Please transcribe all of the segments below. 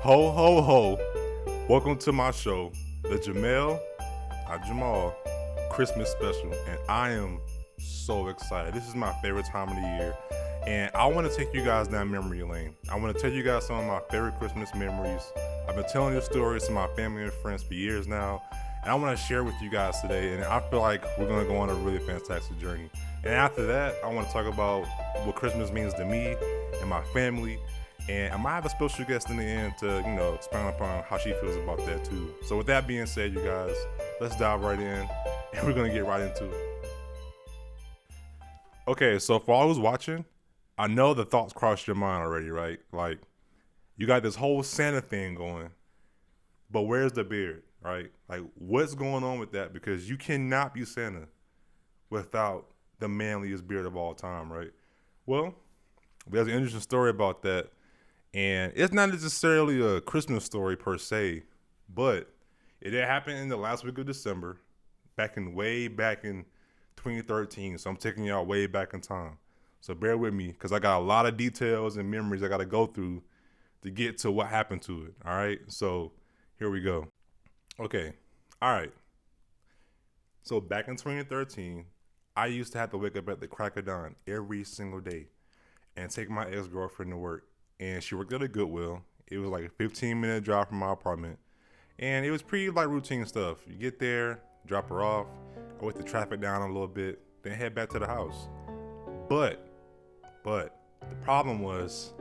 Ho, ho, ho. Welcome to my show, the Jamel, Jamal Christmas special. And I am so excited. This is my favorite time of the year. And I want to take you guys down memory lane. I want to tell you guys some of my favorite Christmas memories. I've been telling this stories to my family and friends for years now. And I want to share with you guys today. And I feel like we're going to go on a really fantastic journey. And after that, I want to talk about what Christmas means to me and my family. And I might have a special guest in the end to, expound upon how she feels about that too. So with that being said, you guys, let's dive right in and we're going to get right into it. Okay, so for all who's watching, I know the thoughts crossed your mind already, right? Like, you got this whole Santa thing going, but where's the beard, right? Like, what's going on with that? Because you cannot be Santa without the manliest beard of all time, right? Well, there's an interesting story about that. And it's not necessarily a Christmas story per se, but it happened in the last week of December, way back in 2013. So I'm taking y'all way back in time. So bear with me because I got a lot of details and memories I got to go through to get to what happened to it. All right. So here we go. Okay. All right. So back in 2013, I used to have to wake up at the crack of dawn every single day and take my ex-girlfriend to work. And she worked at a Goodwill. It was like a 15-minute drive from my apartment. And it was pretty like routine stuff. You get there, drop her off, I wait the traffic down a little bit, then head back to the house. But the problem was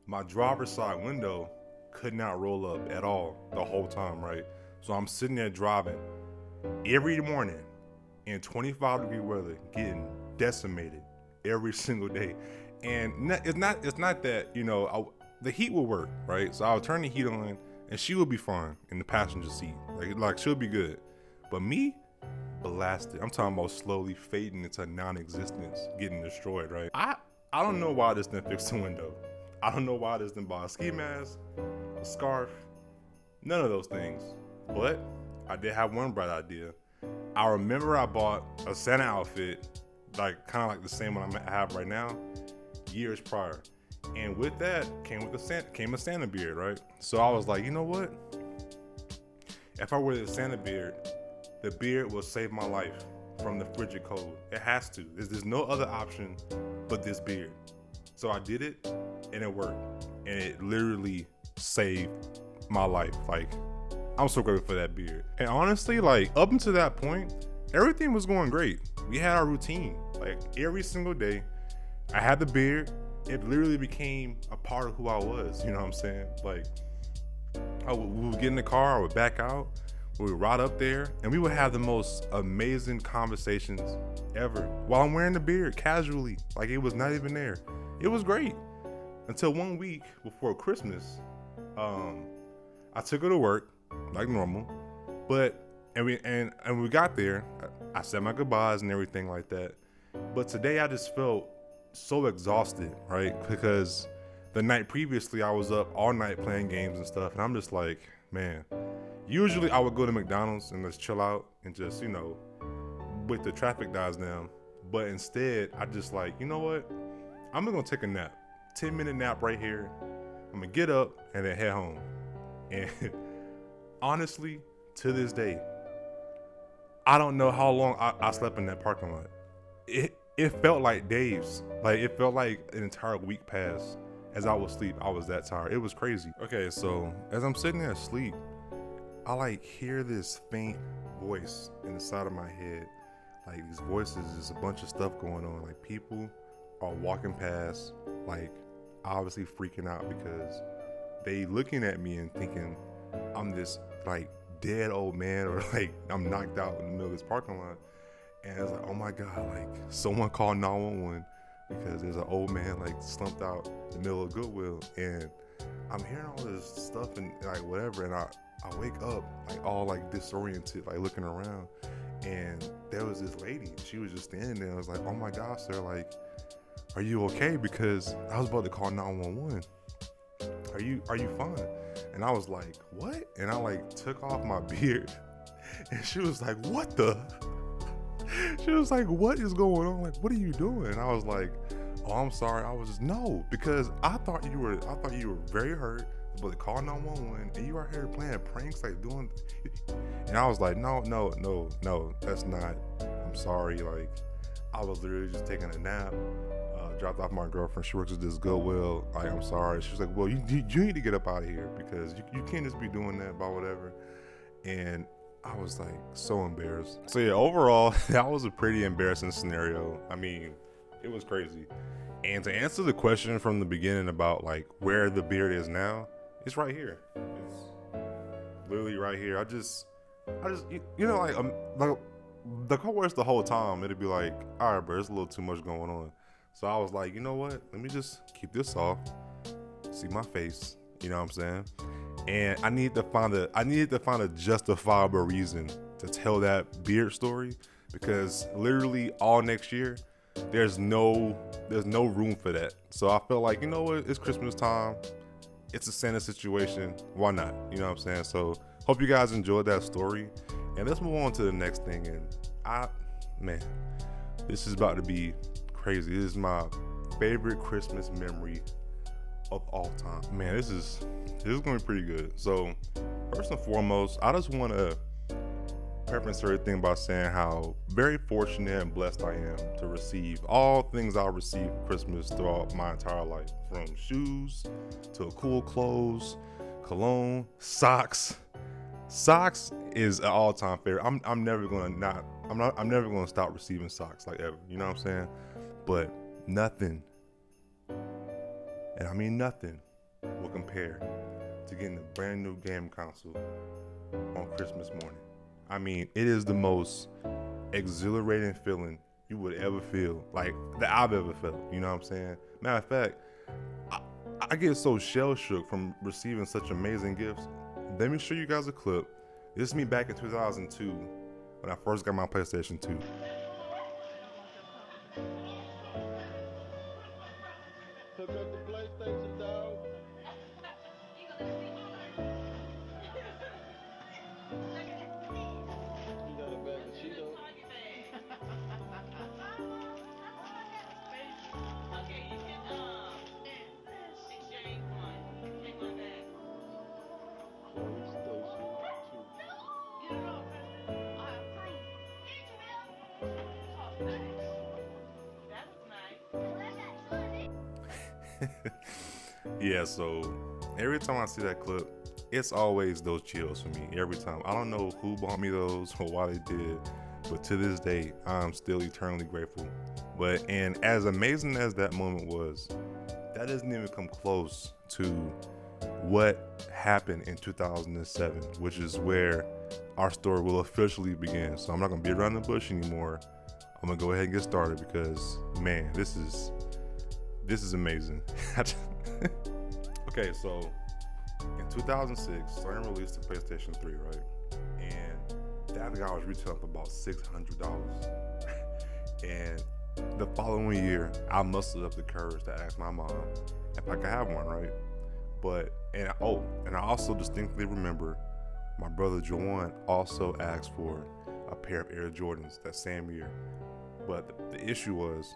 my driver's side window could not roll up at all the whole time, right? So I'm sitting there driving every morning in 25-degree weather, getting decimated every single day. And it's not that, the heat will work, right? So I'll turn the heat on and she will be fine in the passenger seat. Like she'll be good. But me, blasted. I'm talking about slowly fading into non-existence, getting destroyed, right? I don't know why this didn't fix the window. I don't know why this didn't buy a ski mask, a scarf, none of those things. But I did have one bright idea. I remember I bought a Santa outfit, kind of like the same one I have right now, years prior, and with that came a Santa beard, right? So I was like, you know what? If I wear the Santa beard, the beard will save my life from the frigid cold. It has to. There's no other option but this beard. So I did it, and it worked, and it literally saved my life. Like, I'm so grateful for that beard. And honestly, like up until that point, everything was going great. We had our routine, like every single day. I had the beard. It literally became a part of who I was. You know what I'm saying? Like, we would get in the car, I would back out, we would ride up there, and we would have the most amazing conversations ever while I'm wearing the beard casually. Like, it was not even there. It was great. Until one week before Christmas, I took her to work like normal, and we got there. I said my goodbyes and everything like that. But today I just felt so exhausted, right? Because the night previously I was up all night playing games and stuff, and I'm just like, man, usually I would go to McDonald's and just chill out and just, wait the traffic dies down. But instead, I just like, you know what? I'm gonna take a nap, 10-minute nap right here. I'm gonna get up and then head home. And honestly, to this day, I don't know how long I slept in that parking lot. It felt like days. Like, it felt like an entire week passed. As I was asleep, I was that tired. It was crazy. Okay, so as I'm sitting there asleep, I hear this faint voice in the side of my head. Like, these voices, there's a bunch of stuff going on. Like, people are walking past, like, obviously freaking out because they looking at me and thinking I'm this, like, dead old man, or like I'm knocked out in the middle of this parking lot. And I was like, oh my God, like someone call 911 because there's an old man like slumped out in the middle of Goodwill. And I'm hearing all this stuff and like whatever, and I wake up like all like disoriented, like looking around, and there was this lady. She was just standing there. I was like, oh my gosh, sir, like, are you okay? Because I was about to call 911. Are you fine? And I was like, what? And I like took off my beard, and she was like, what the? She was like, what is going on? Like, what are you doing? And I was like, oh, I'm sorry. I was just no, because I thought you were very hurt. But call 911 and you are here playing pranks, like doing. And I was like, no, no, no, no, that's not. I'm sorry. Like, I was literally just taking a nap. Dropped off my girlfriend. She works at this Goodwill. Like, I'm sorry. She was like, well, you need to get up out of here because you can't just be doing that by whatever. And I was like so embarrassed. So yeah, overall, that was a pretty embarrassing scenario. I mean, it was crazy. And to answer the question from the beginning about like where the beard is now, it's right here. It's literally right here. You know, like the co-workers the whole time, it'd be like, all right, bro, there's a little too much going on. So I was like, you know what? Let me just keep this off. See my face. You know what I'm saying? And I needed to find a justifiable reason to tell that beard story because literally all next year there's no room for that. So I felt like, you know what, it's Christmas time, it's a Santa situation, why not? You know what I'm saying? So hope you guys enjoyed that story, and let's move on to the next thing. And man, this is about to be crazy. This is my favorite Christmas memory of all time. Man, this is going to be pretty good. So first and foremost, I just want to preference everything by saying how very fortunate and blessed I am to receive all things I received for Christmas throughout my entire life, from shoes to cool clothes, cologne, socks. Socks is an all-time favorite. I'm never gonna stop receiving socks like ever. You know what I'm saying? But nothing, and I mean nothing, will compare to getting a brand new game console on Christmas morning. I mean, it is the most exhilarating feeling you would ever feel, like that I've ever felt. You know what I'm saying? Matter of fact, I get so shell shook from receiving such amazing gifts. Let me show you guys a clip. This is me back in 2002 when I first got my PlayStation 2. Hook up the PlayStation, dog. You got a bag of Cheetos. Okay, you can exchange one. Take my bag. PlayStation 2. You don't know, I approve. Oh, thanks. That was nice. Yeah, so every time I see that clip, it's always those Cheetos for me. Every time. I don't know who bought me those or why they did, but to this day, I'm still eternally grateful. And as amazing as that moment was, that doesn't even come close to what happened in 2007, which is where our story will officially begin. So I'm not gonna be around the bush anymore. I'm gonna go ahead and get started because, man, this is amazing. Okay, so in 2006, Sony released the PlayStation 3, right? And that guy was retailing for about $600. And the following year, I mustered up the courage to ask my mom if I could have one, right? And I also distinctly remember my brother Jawan also asked for a pair of Air Jordans that same year. But the issue was,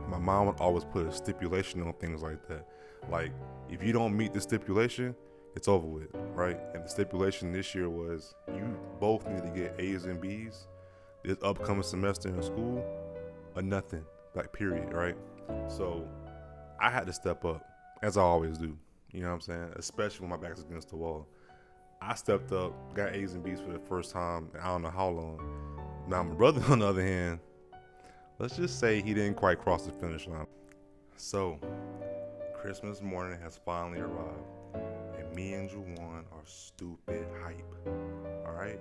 my mom would always put a stipulation on things like that. Like, if you don't meet the stipulation, it's over with, right? And the stipulation this year was you both need to get A's and B's this upcoming semester in school or nothing, like period, right? So I had to step up, as I always do. You know what I'm saying? Especially when my back's against the wall. I stepped up, got A's and B's for the first time in I don't know how long. Now my brother, on the other hand, let's just say he didn't quite cross the finish line. So Christmas morning has finally arrived, and me and Juwan are stupid hype. All right.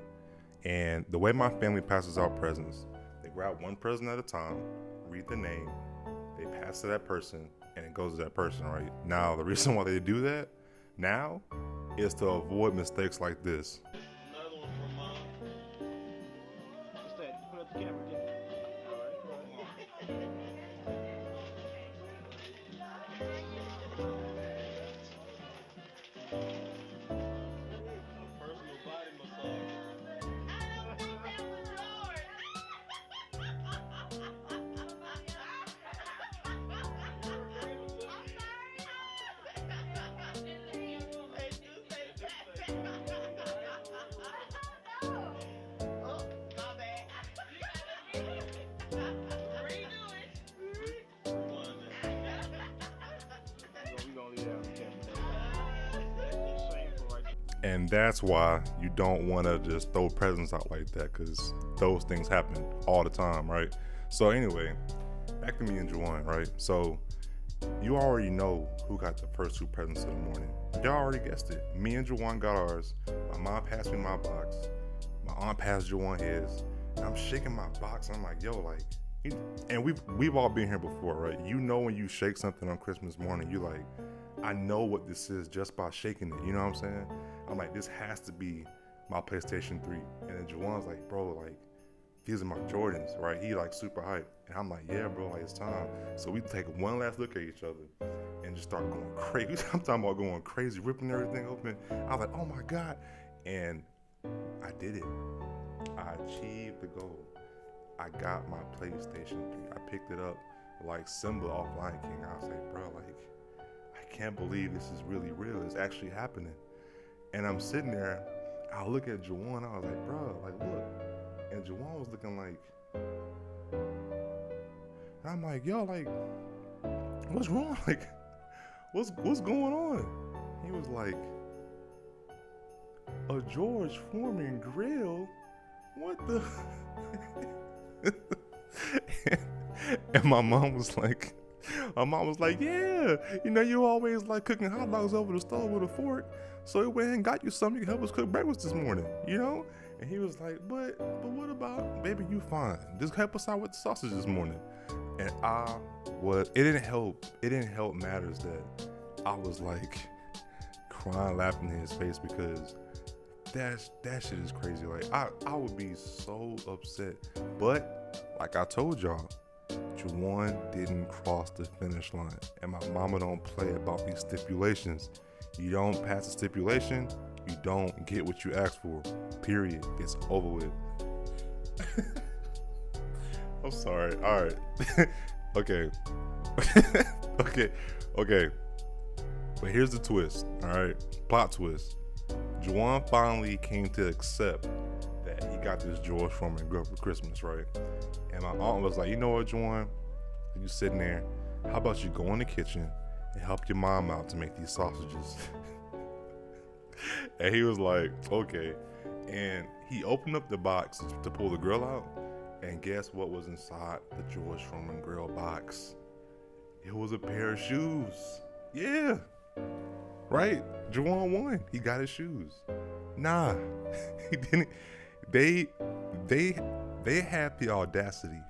And the way my family passes out presents, they grab one present at a time, read the name, they pass to that person, and it goes to that person, right? Now, the reason why they do that now is to avoid mistakes like this. Another one from Mom. What's that? Put up the camera, get it. All right, come on. A personal body massage. And that's why you don't want to just throw presents out like that, because those things happen all the time, right? So anyway, back to me and Juwan, right? So you already know who got the first two presents of the morning. Y'all already guessed it. Me and Juwan got ours. My mom passed me my box. My aunt passed Juwan his. And I'm shaking my box. I'm like, yo, like, and we've all been here before, right? You know when you shake something on Christmas morning, you like, I know what this is just by shaking it. You know what I'm saying? I'm like, this has to be my PlayStation 3. And then Juwan's like, bro, like, these are my Jordans, right? He like super hyped. And I'm like, yeah, bro, like it's time. So we take one last look at each other and just start going crazy. I'm talking about going crazy, ripping everything open. I was like, oh my God. And I did it. I achieved the goal. I got my PlayStation 3. I picked it up like Simba off Lion King. I was like, bro, like, I can't believe this is really real. It's actually happening. And I'm sitting there, I look at Juwan, I was like, bro, like, look. And Jamal was looking like, and I'm like, yo, like, what's wrong? Like, what's going on? He was like, a George Foreman grill? What the? And my mom was like, yeah, you know, you always like cooking hot dogs over the stove with a fork. So he went and got you something you can help us cook breakfast this morning, you know? And he was like, but what about, baby, you fine. Just help us out with the sausage this morning. And it didn't help matters that I was like crying, laughing in his face, because that shit is crazy. Like, I would be so upset. But like I told y'all, Juwan didn't cross the finish line. And my mama don't play about these stipulations. You don't pass the stipulation, you don't get what you asked for. Period. It's over with. I'm sorry. All right. Okay. Okay. But here's the twist. All right. Plot twist. Juwan finally came to accept that he got this George Foreman grill for Christmas, right? And my aunt was like, you know what, Juwan? You sitting there. How about you go in the kitchen and help your mom out to make these sausages? And he was like, okay. And he opened up the box to pull the grill out. And guess what was inside the George Foreman grill box? It was a pair of shoes. Yeah. Right? Juwan won. He got his shoes. Nah. He didn't. They had the audacity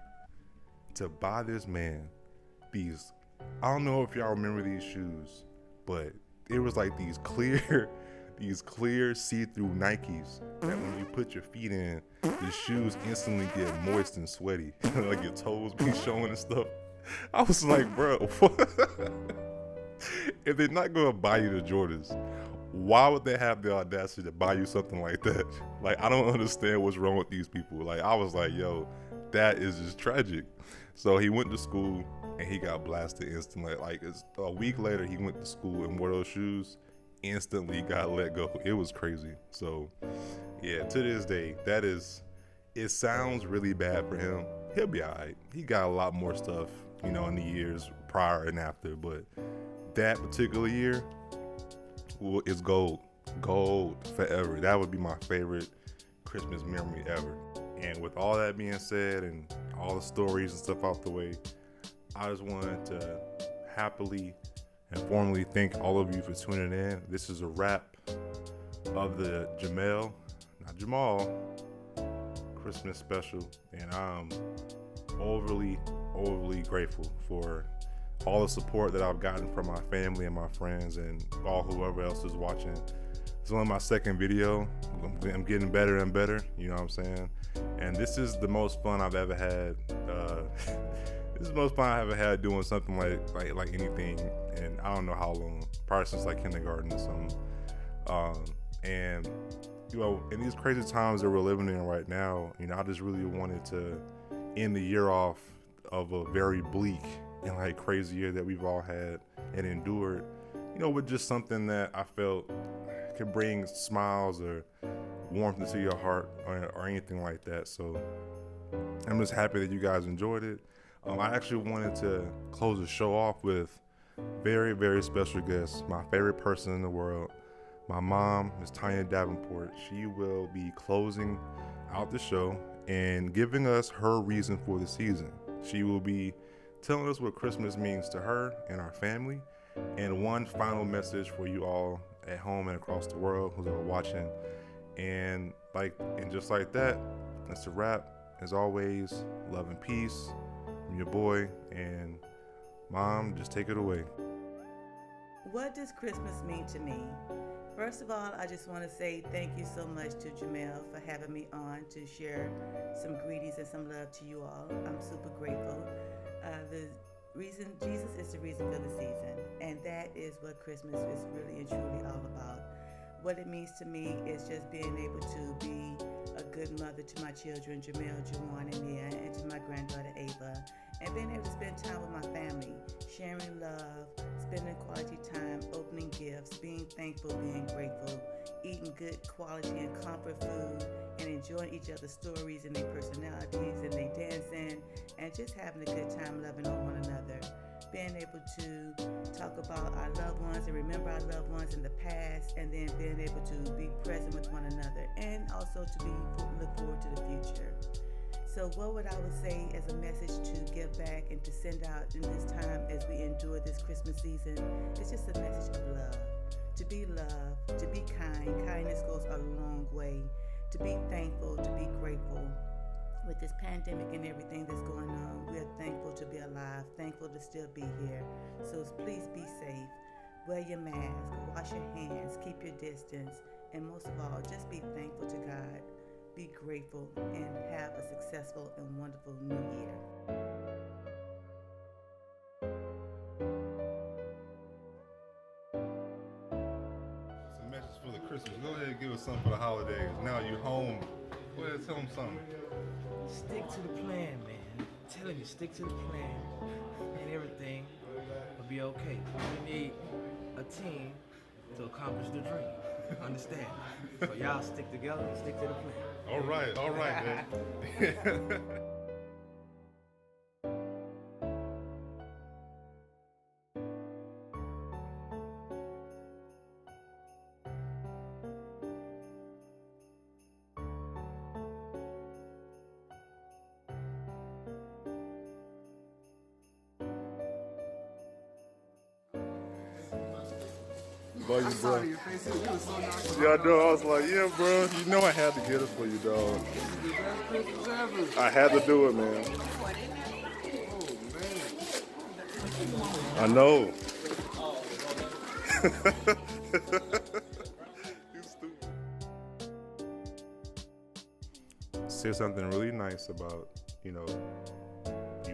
to buy this man these, I don't know if y'all remember these shoes, but it was like these clear see-through Nikes that when you put your feet in, the shoes instantly get moist and sweaty. Like your toes be showing and stuff. I was like, bro, what? If they're not gonna buy you the Jordans, why would they have the audacity to buy you something like that? Like, I don't understand what's wrong with these people. Like, I was like, yo, that is just tragic. So he went to school and he got blasted instantly. Like, it's a week later, he went to school and wore those shoes. Instantly got let go. It was crazy. So yeah, to this day, it sounds really bad for him. He'll be all right. He got a lot more stuff, you know, in the years prior and after, but that particular year is gold forever. That would be my favorite Christmas memory ever. And with all that being said and all the stories and stuff out the way, I just wanted to happily and formally thank all of you for tuning in. This is a wrap of the Jamel, not Jamal, Christmas special, and I'm overly grateful for all the support that I've gotten from my family and my friends and all whoever else is watching. It's only my second video. I'm getting better and better, you know what I'm saying? And this is the most fun I've ever had. This is the most fun I ever had doing something like anything, and I don't know how long, probably since like kindergarten or something. And you know, in these crazy times that we're living in right now, you know, I just really wanted to end the year off of a very bleak and like crazy year that we've all had and endured, you know, with just something that I felt could bring smiles or warmth into your heart or anything like that. So I'm just happy that you guys enjoyed it. I actually wanted to close the show off with very, very special guest, my favorite person in the world, my mom, Miss Tanya Davenport. She will be closing out the show and giving us her reason for the season. She will be telling us what Christmas means to her and our family, and one final message for you all at home and across the world who's ever watching. And just like that, that's a wrap. As always, love and peace from your boy, and Mom, just take it away. What does Christmas mean to me? First of all, I just want to say thank you so much to Jamel for having me on to share some greetings and some love to you all. I'm super grateful. The reason Jesus is the reason for the season, and that is what Christmas is really and truly all about. What it means to me is just being able to be a good mother to my children, Jamel, Juwan, and Mia, and to my granddaughter Ava, and being able to spend time with my family, sharing love, spending quality time, opening gifts, being thankful, being grateful, eating good quality and comfort food, and enjoying each other's stories and their personalities and their dancing, and just having a good time loving on one another. Being able to talk about our loved ones and remember our loved ones in the past, and then being able to be present with one another, and also to look forward to the future. So what would I would say as a message to give back and to send out in this time as we endure this Christmas season? It's just a message of love. To be loved, to be kind. Kindness goes a long way. To be thankful, to be grateful. With this pandemic and everything that's going on, we're thankful to be alive, thankful to still be here. So please be safe. Wear your mask, wash your hands, keep your distance, and most of all, just be thankful to God. Be grateful and have a successful and wonderful new year. It's a message for the Christmas. Go ahead and give us something for the holidays. Now you home. Go ahead and tell them something. Stick to the plan, man. I'm telling you, stick to the plan, and everything will be okay. We need a team to accomplish the dream. Understand? So y'all stick together and stick to the plan. All right, man. Love you, bro. Your face, you was so nice. Yeah, I know. I was like, yeah, bro. You know I had to get it for you, dog. The best Christmas ever. I had to do it, man. Oh, man. I know. You stupid. Say something really nice about, you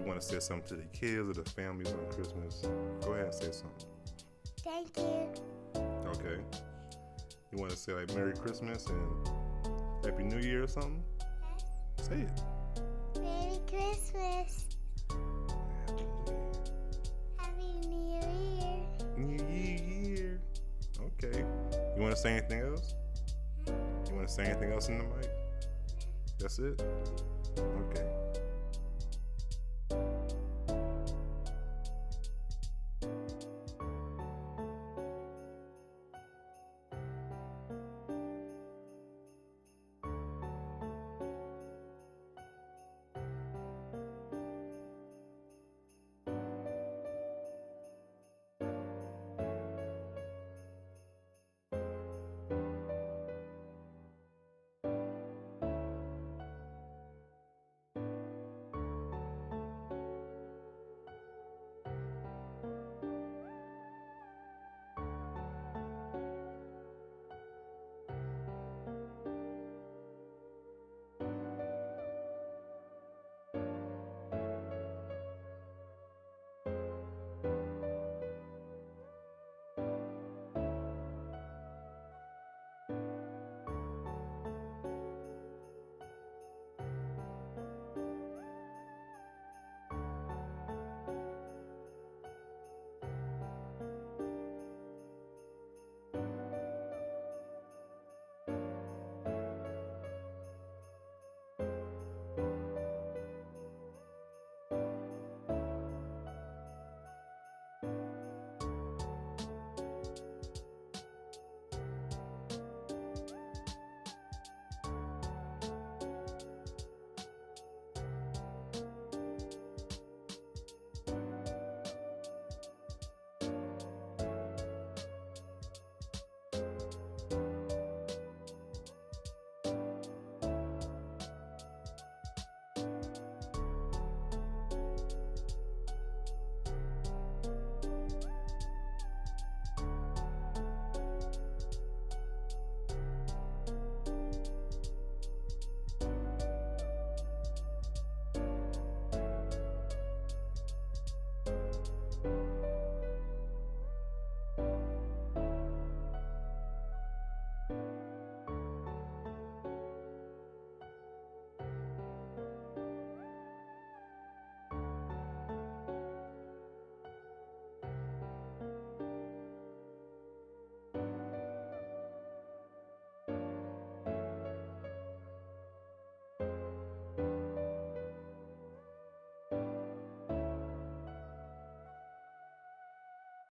want to say something to the kids or the families on Christmas. Go ahead and say something. Thank you. Okay. You want to say like Merry Christmas and Happy New Year or something? Say it. Merry Christmas. Happy New Year. New Year. Okay. You want to say anything else? You want to say anything else in the mic? That's it? Okay.